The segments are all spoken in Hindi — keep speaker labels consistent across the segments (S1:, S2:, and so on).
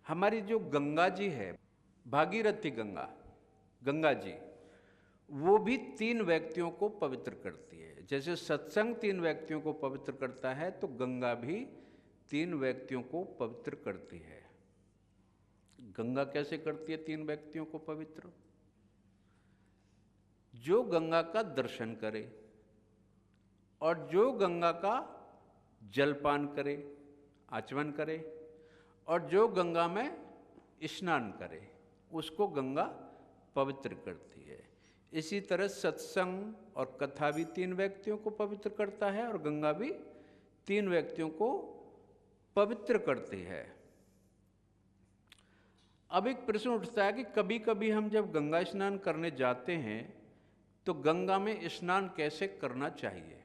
S1: हमारी जो गंगा जी है, भागीरथी गंगा, गंगा जी, वो भी 3 व्यक्तियों को पवित्र करती है। जैसे सत्संग 3 व्यक्तियों को पवित्र करता है, तो गंगा भी 3 व्यक्तियों को पवित्र करती है। गंगा कैसे करती है 3 व्यक्तियों को पवित्र? जो गंगा का दर्शन करे और जो गंगा का जलपान करे, आचमन करे, और जो गंगा में स्नान करे, उसको गंगा पवित्र करती है। इसी तरह सत्संग और कथा भी 3 व्यक्तियों को पवित्र करता है और गंगा भी 3 व्यक्तियों को पवित्र करती है। अब एक प्रश्न उठता है कि कभी कभी हम जब गंगा स्नान करने जाते हैं तो गंगा में स्नान कैसे करना चाहिए?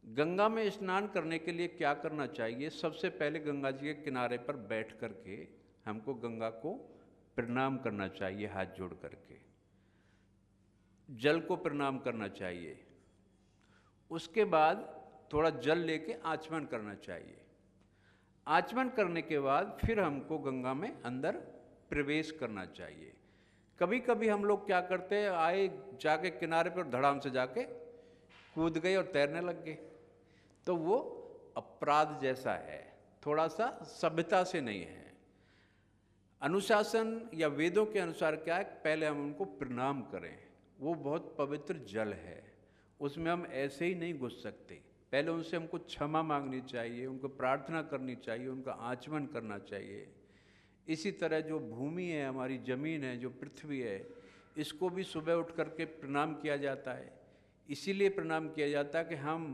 S1: गंगा में स्नान करने के लिए क्या करना चाहिए? सबसे पहले गंगा जी के किनारे पर बैठ करके हमको गंगा को प्रणाम करना चाहिए, हाथ जोड़ करके जल को प्रणाम करना चाहिए। उसके बाद थोड़ा जल लेके आचमन करना चाहिए। आचमन करने के बाद फिर हमको गंगा में अंदर प्रवेश करना चाहिए। कभी कभी हम लोग क्या करते हैं, आए जाके किनारे पर धड़ाम से जाके कूद गए और तैरने लग गए, तो वो अपराध जैसा है, थोड़ा सा सभ्यता से नहीं है। अनुशासन या वेदों के अनुसार क्या है, पहले हम उनको प्रणाम करें। वो बहुत पवित्र जल है, उसमें हम ऐसे ही नहीं घुस सकते। पहले उनसे हमको क्षमा मांगनी चाहिए, उनको प्रार्थना करनी चाहिए, उनका आचमन करना चाहिए। इसी तरह जो भूमि है, हमारी ज़मीन है, जो पृथ्वी है, इसको भी सुबह उठ करके प्रणाम किया जाता है। इसीलिए प्रणाम किया जाता है कि हम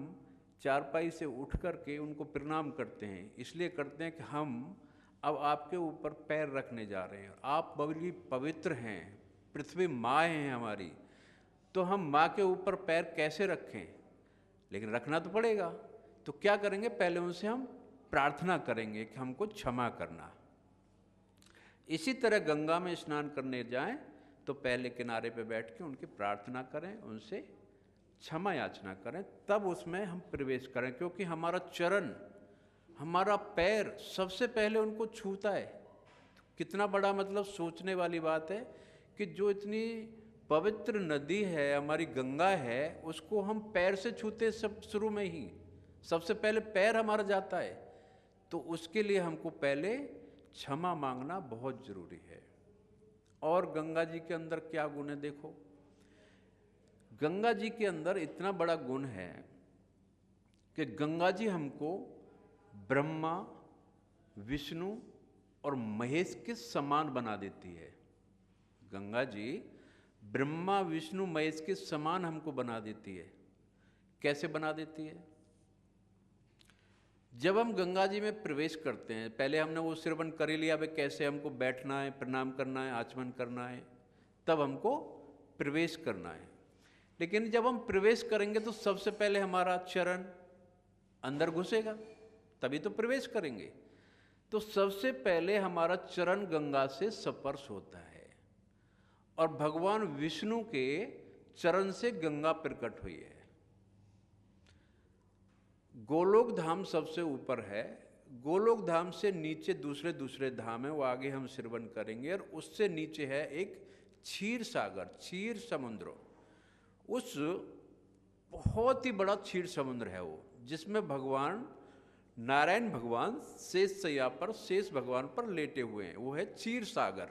S1: चारपाई से उठ करके उनको प्रणाम करते हैं। इसलिए करते हैं कि हम अब आपके ऊपर पैर रखने जा रहे हैं, आप बड़ी पवित्र हैं, पृथ्वी माँ है हमारी, तो हम माँ के ऊपर पैर कैसे रखें? लेकिन रखना तो पड़ेगा। तो क्या करेंगे, पहले उनसे हम प्रार्थना करेंगे कि हमको क्षमा करना। इसी तरह गंगा में स्नान करने जाएं तो पहले किनारे पे बैठ के उनकी प्रार्थना करें, उनसे क्षमा याचना करें, तब उसमें हम प्रवेश करें। क्योंकि हमारा चरण, हमारा पैर सबसे पहले उनको छूता है। तो कितना बड़ा मतलब सोचने वाली बात है कि जो इतनी पवित्र नदी है, हमारी गंगा है, उसको हम पैर से छूते सब शुरू में ही, सबसे पहले पैर हमारा जाता है। तो उसके लिए हमको पहले क्षमा मांगना बहुत जरूरी है। और गंगा जी के अंदर क्या गुण है देखो, गंगा जी के अंदर इतना बड़ा गुण है कि गंगा जी हमको ब्रह्मा, विष्णु और महेश के समान बना देती है। गंगा जी ब्रह्मा, विष्णु, महेश के समान हमको बना देती है। कैसे बना देती है? जब हम गंगा जी में प्रवेश करते हैं, पहले हमने वो श्रवण कर ही लिया, भाई कैसे हमको बैठना है, प्रणाम करना है, आचमन करना है, तब हमको प्रवेश करना है। लेकिन जब हम प्रवेश करेंगे तो सबसे पहले हमारा चरण अंदर घुसेगा, तभी तो प्रवेश करेंगे। तो सबसे पहले हमारा चरण गंगा से स्पर्श होता है और भगवान विष्णु के चरण से गंगा प्रकट हुई है। गोलोक धाम सबसे ऊपर है, गोलोक धाम से नीचे दूसरे दूसरे धाम है, वो आगे हम श्रवण करेंगे। और उससे नीचे है एक क्षीर सागर, क्षीर समुद्र। उस बहुत ही बड़ा क्षीर समुद्र है वो, जिसमें भगवान नारायण भगवान शेष शैया पर, शेष भगवान पर लेटे हुए हैं, वो है क्षीर सागर।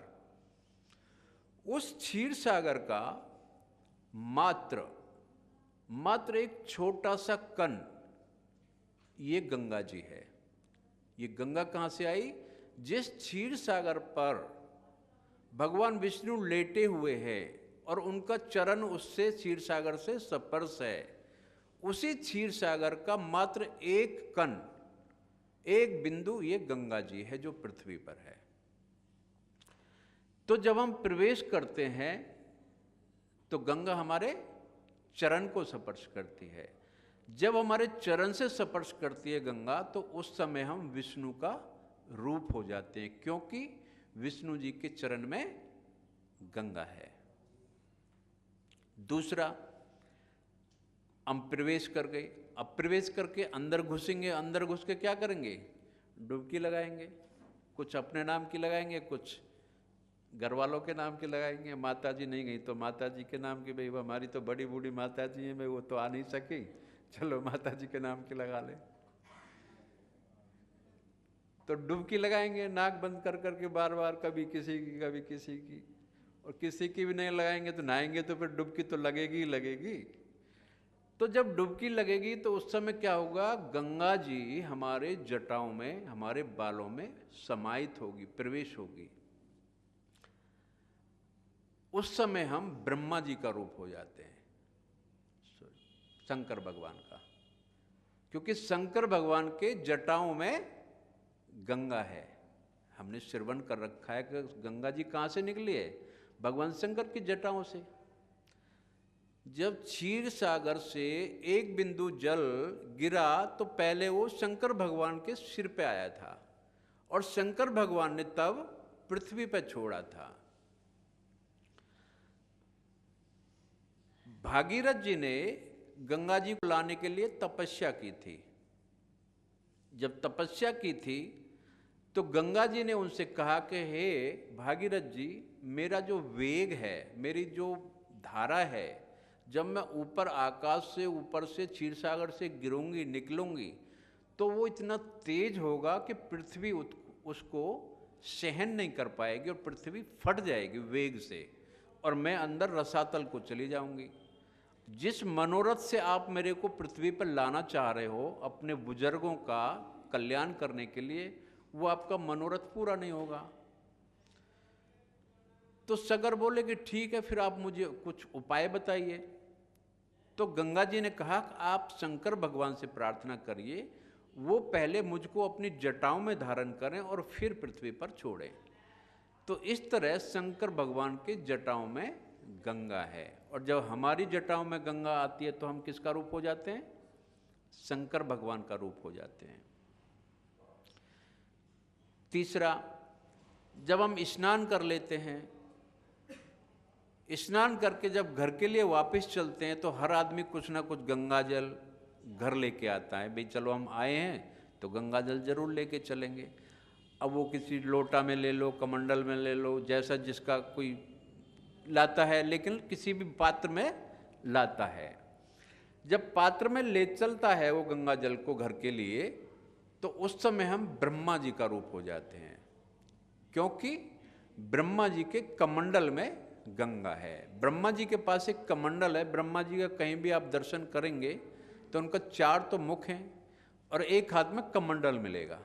S1: उस क्षीर सागर का मात्र एक छोटा सा कण ये गंगा जी है। ये गंगा कहाँ से आई? जिस क्षीर सागर पर भगवान विष्णु लेटे हुए हैं और उनका चरण उससे क्षीर सागर से स्पर्श है, उसी क्षीर सागर का मात्र एक कण, एक बिंदु ये गंगा जी है जो पृथ्वी पर है। तो जब हम प्रवेश करते हैं तो गंगा हमारे चरण को स्पर्श करती है। जब हमारे चरण से स्पर्श करती है गंगा, तो उस समय हम विष्णु का रूप हो जाते हैं, क्योंकि विष्णु जी के चरण में गंगा है। दूसरा, हम प्रवेश कर गए। अब प्रवेश करके अंदर घुसेंगे, अंदर घुस के क्या करेंगे? डुबकी लगाएंगे। कुछ अपने नाम की लगाएंगे, कुछ घर वालों के नाम की लगाएंगे। माता जी नहीं गई तो माता जी के नाम की, भाई वो हमारी तो बड़ी बूढ़ी माता जी हैं, भाई वो तो आ नहीं सकी, चलो माता जी के नाम की लगा ले। तो डुबकी लगाएंगे नाक बंद कर करके बार बार, कभी किसी की कभी किसी की, और किसी की भी नहीं लगाएंगे तो नहाएंगे तो फिर डुबकी तो लगेगी ही लगेगी। तो जब डुबकी लगेगी तो उस समय क्या होगा, गंगा जी हमारे जटाओं में, हमारे बालों में समाहित होगी, प्रवेश होगी। उस समय हम ब्रह्मा जी का रूप हो जाते हैं, शंकर भगवान का, क्योंकि शंकर भगवान के जटाओं में गंगा है। हमने श्रवण कर रखा है कि गंगा जी कहाँ से निकली है, भगवान शंकर की जटाओं से। जब क्षीर सागर से एक बिंदु जल गिरा तो पहले वो शंकर भगवान के सिर पे आया था, और शंकर भगवान ने तब पृथ्वी पे छोड़ा था। भागीरथ जी ने गंगा जी को लाने के लिए तपस्या की थी। जब तपस्या की थी तो गंगा जी ने उनसे कहा कि हे भागीरथ जी, मेरा जो वेग है, मेरी जो धारा है, जब मैं ऊपर आकाश से, ऊपर से क्षीरसागर से गिरूंगी, निकलूंगी, तो वो इतना तेज होगा कि पृथ्वी उसको सहन नहीं कर पाएगी और पृथ्वी फट जाएगी वेग से, और मैं अंदर रसातल को चली जाऊंगी। जिस मनोरथ से आप मेरे को पृथ्वी पर लाना चाह रहे हो अपने बुजुर्गों का कल्याण करने के लिए, वो आपका मनोरथ पूरा नहीं होगा। तो सगर बोले कि ठीक है, फिर आप मुझे कुछ उपाय बताइए। तो गंगा जी ने कहा कि आप शंकर भगवान से प्रार्थना करिए, वो पहले मुझको अपनी जटाओं में धारण करें और फिर पृथ्वी पर छोड़ें। तो इस तरह शंकर भगवान के जटाओं में गंगा है, और जब हमारी जटाओं में गंगा आती है तो हम किसका रूप हो जाते हैं, शंकर भगवान का रूप हो जाते हैं। तीसरा, जब हम स्नान कर लेते हैं, स्नान करके जब घर के लिए वापस चलते हैं तो हर आदमी कुछ ना कुछ गंगा जल घर लेके आता है। भाई चलो हम आए हैं तो गंगा जल जरूर लेके चलेंगे। अब वो किसी लोटा में ले लो, कमंडल में ले लो, जैसा जिसका कोई लाता है, लेकिन किसी भी पात्र में लाता है। जब पात्र में ले चलता है वो गंगा जल को घर के लिए, तो उस समय हम ब्रह्मा जी का रूप हो जाते हैं, क्योंकि ब्रह्मा जी के कमंडल में गंगा है। ब्रह्मा जी के पास एक कमंडल है। ब्रह्मा जी का कहीं भी आप दर्शन करेंगे तो उनका 4 तो मुख हैं और एक हाथ में कमंडल मिलेगा।